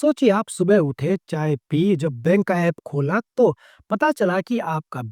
सोचिए आप सुबह उठे, चाय पी, जब बैंक का ऐप खोला तो पता चला कि आपका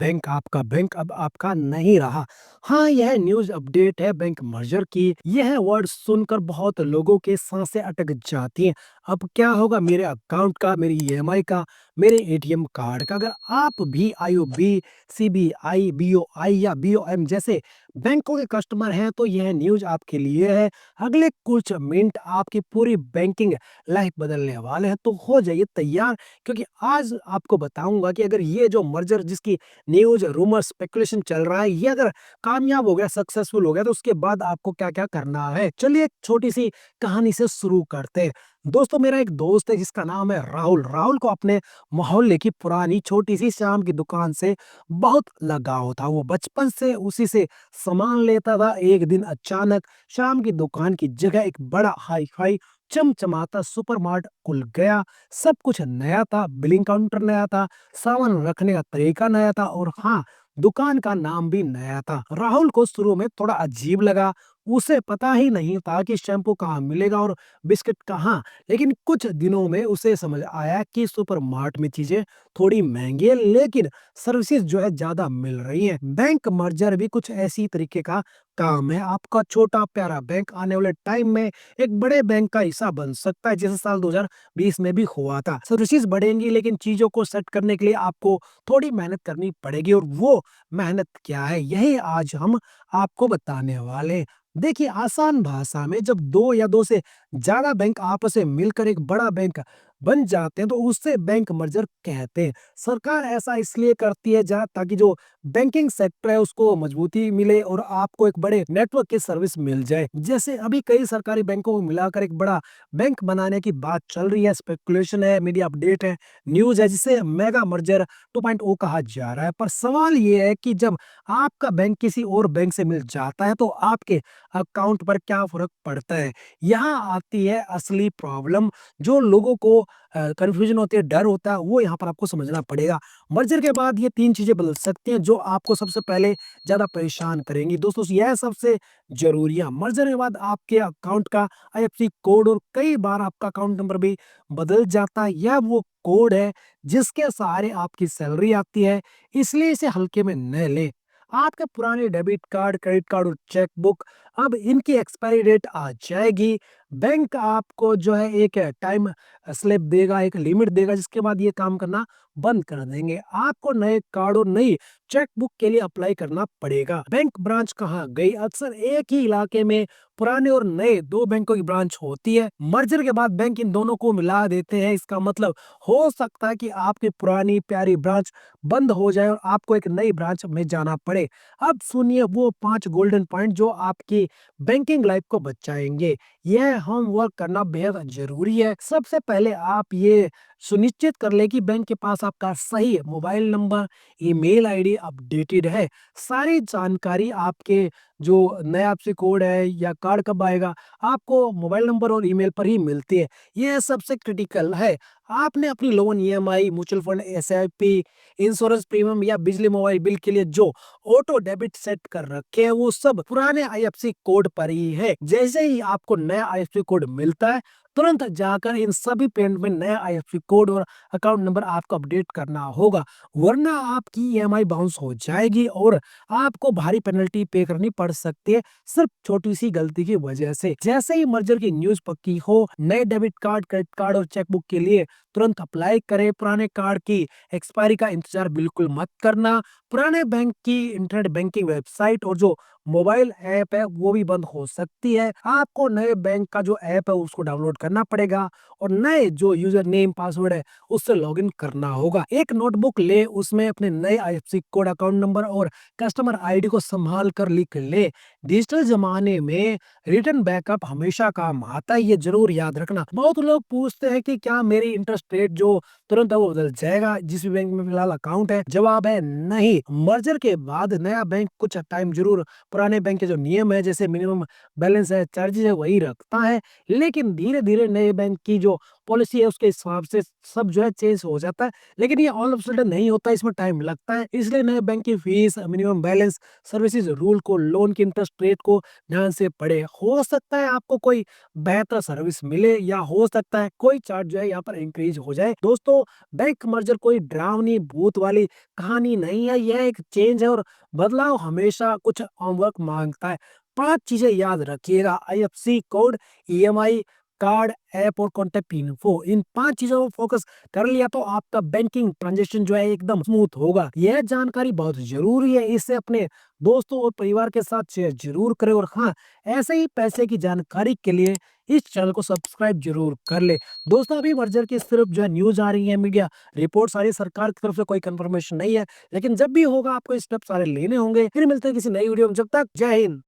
बैंक अब आपका नहीं रहा। हाँ, यह न्यूज़ अपडेट है बैंक मर्जर की। यह वर्ड सुनकर बहुत लोगों के सांसें अटक जाती हैं। अब क्या होगा मेरे अकाउंट का, मेरी ईएमआई का, मेरे एटीएम कार्ड का? अगर आप भी आईओबी, सीबीआई, बीओआई या बीओएम जैसे बैंकों के कस्टमर हैं तो यह न्यूज़ आपके लिए है। अगले कुछ मिनट आपकी पूरी बैंकिंग लाइफ बदलने वाले हैं, तो हो जाइए तैयार क्योंकि आज आपको बताऊँगा कि अगर ये जो मर्जर जिसकी न्यूज़, रूमर, स्पेकुलेशन चल रहा है, ये अगर कामयाब हो गया, सक्सेसफुल हो गया, तो उसके बाद आपको क्या-क्या करना है। चलिए एक छोटी-सी कहानी से शुरू करते हैं। दोस्तों मेरा एक दोस्त है जिसका नाम है राहुल। राहुल को अपने मोहल्ले की पुरानी छोटी-सी शाम की दुकान से बहुत लगाव था। वो बचपन से उसी से सामान लेता था। एक दिन अचानक शाम की दुकान की जगह एक बड़ा हाई-फाई चमचमाता सुपरमार्ट खुल गया। सब कुछ नया था, बिलिंग काउंटर नया था, सामान रखने का तरीका नया था और हाँ, दुकान का नाम भी नया था। राहुल को शुरू में थोड़ा अजीब लगा। उसे पता ही नहीं था कि शैम्पू कहाँ मिलेगा और बिस्किट कहाँ। लेकिन कुछ दिनों में उसे समझ आया कि सुपरमार्ट में चीजें थोड़ी महंगी है लेकिन सर्विसेज जो है ज्यादा मिल रही हैं। बैंक मर्जर भी कुछ ऐसी तरीके का काम है। आपका छोटा प्यारा बैंक आने वाले टाइम में एक बड़े बैंक का हिस्सा बन सकता है, जैसे साल 2020 में भी हुआ था। सर्विसेज बढ़ेंगी लेकिन चीज़ों को सेट करने के लिए आपको थोड़ी मेहनत करनी पड़ेगी और वो मेहनत क्या है, यही आज हम आपको बताने वाले हैं। देखिए आसान भाषा में जब 2 या 2 से ज़्यादा बैंक आपस में मिलकर एक बड़ा बैंक बन जाते हैं तो उससे बैंक मर्जर कहते हैं। सरकार ऐसा इसलिए करती है जहाँ ताकि जो बैंकिंग सेक्टर है उसको मजबूती मिले और आपको एक बड़े नेटवर्क की सर्विस मिल जाए। जैसे अभी कई सरकारी बैंकों को मिलाकर एक बड़ा बैंक बनाने की बात चल रही है, स्पेकुलेशन है, मीडिया अपडेट है, न्यूज़ है जिसे मेगा मर्जर 2.0 कहा जा रहा है। पर सवाल ये है कि जब आपका बैंक किसी और बैंक से मिल जाता है तो आपके अकाउंट पर क्या फ़र्क पड़ता है? यहाँ आती है असली प्रॉब्लम। जो लोगों को कन्फ्यूजन होती है, डर होता है, वो यहाँ पर आपको समझना पड़ेगा। मर्जर के बाद ये 3 चीज़ें बदल सकती हैं जो आपको सबसे पहले ज़्यादा परेशान करेंगी। दोस्तों यह सबसे ज़रूरी है। मर्जर के बाद आपके अकाउंट का आईएफएससी कोड और कई बार आपका अकाउंट नंबर भी बदल जाता है। यह वो कोड है जिसके सहारे आपकी सैलरी आती है, इसलिए इसे हल्के में न लें। आपके पुराने डेबिट कार्ड, क्रेडिट कार्ड और चेक बुक अब इनकी एक्सपायरी डेट आ जाएगी। बैंक आपको जो है एक टाइम स्लिप देगा, एक लिमिट देगा जिसके बाद ये काम करना बंद कर देंगे। आपको नए कार्ड और नई चेक बुक के लिए अप्लाई करना पड़ेगा। बैंक ब्रांच कहाँ गई? अक्सर एक ही इलाके में पुराने और नए 2 बैंकों की ब्रांच होती है। मर्जर के बाद बैंक इन दोनों को मिला देते हैं। इसका मतलब हो सकता है कि आपकी पुरानी प्यारी ब्रांच बंद हो जाए और आपको एक नई ब्रांच में जाना पड़े। अब सुनिए वो 5 गोल्डन पॉइंट जो आपकी बैंकिंग लाइफ को बचाएँगे। यह होमवर्क करना बेहद ज़रूरी है। सबसे पहले आप ये सुनिश्चित कर लें कि बैंक के पास आपका सही mobile number, email ID updated है। सारी जानकारी आपके जो नया आपसे कोड है या कार्ड कब आएगा, आपको मोबाइल नंबर और ईमेल पर ही मिलती है। ये सबसे क्रिटिकल है। आपने अपनी loan EMI, mutual fund, SIP, insurance premium या बिजली मोबाइल बिल के लिए जो ऑटो डेबिट सेट कर रखे हैं वो सब पुराने आईएफएससी कोड पर ही है। जैसे ही आपको नया आईएफएससी कोड मिलता है तुरंत जाकर इन सभी पेमेंट में नया आईएफएससी कोड और अकाउंट नंबर आपको अपडेट करना होगा, वरना आपकी ईएमआई बाउंस हो जाएगी और आपको भारी पेनल्टी पे करनी पड़ सकती है सिर्फ छोटी सी गलती की वजह से। जैसे ही मर्जर की न्यूज़ पक्की हो, नए डेबिट कार्ड, क्रेडिट कार्ड और चेकबुक के लिए तुरंत अप्लाई करें। पुराने कार्ड की एक्सपायरी का इंतजार बिल्कुल मत करना। पुराने बैंक की इंटरनेट बैंकिंग वेबसाइट और जो मोबाइल ऐप है वो भी बंद हो सकती है। आपको नए बैंक का जो ऐप है उसको डाउनलोड करना पड़ेगा और नए जो यूजर नेम पासवर्ड है उससे लॉगिन करना होगा। एक नोटबुक ले, उसमें अपने नए आईएफएससी कोड, अकाउंट नंबर और कस्टमर आईडी को संभाल कर लिख ले। डिजिटल जमाने में रिटर्न बैकअप हमेशा काम आता है, ये जरूर याद रखना। बहुत लोग पूछते हैं कि क्या मेरी इंटरेस्ट रेट जो तुरंत वो बदल जाएगा जिस भी बैंक में फिलहाल अकाउंट है? जवाब है नहीं। मर्जर के बाद नया बैंक कुछ टाइम जरूर पुराने बैंक के जो नियम है जैसे मिनिमम बैलेंस है, चार्जेस है वही रखता है, लेकिन धीरे धीरे नए बैंक की जो पॉलिसी है उसके हिसाब से सब जो है चेंज हो जाता है। लेकिन ये ऑल ऑफ सडन नहीं होता, इसमें टाइम लगता है। इसलिए नए बैंक की fees, minimum balance, services rule को, लोन की इंटरेस्ट रेट को ध्यान से पढ़े। हो सकता है आपको कोई बेहतर सर्विस मिले या हो सकता है कोई चार्ज जो है यहाँ पर इंक्रीज हो जाए। दोस्तों, बैंक मर्जर कोई डरावनी भूत वाली कहानी नहीं है, यह एक चेंज है और बदलाव हमेशा कुछ होमवर्क मांगता है। 5 चीजें याद रखिएगा, IFSC code, EMI, card, app और कॉन्टैक्ट इन्फो। इन 5 चीजों को फोकस कर लिया तो आपका बैंकिंग ट्रांजैक्शन जो है एकदम स्मूथ होगा। यह जानकारी बहुत जरूरी है, इसे अपने दोस्तों और परिवार के साथ शेयर जरूर करें। और हाँ, ऐसे ही पैसे की जानकारी के लिए इस चैनल को सब्सक्राइब जरूर कर ले। दोस्तों, अभी मर्जर की सिर्फ जो है न्यूज आ रही है, मीडिया रिपोर्ट्स आ रही है, सरकार की तरफ से कोई कंफर्मेशन नहीं है। लेकिन जब भी होगा आपको स्टेप सारे लेने होंगे। फिर मिलते हैं किसी नई वीडियो में, जब तक जय हिंद।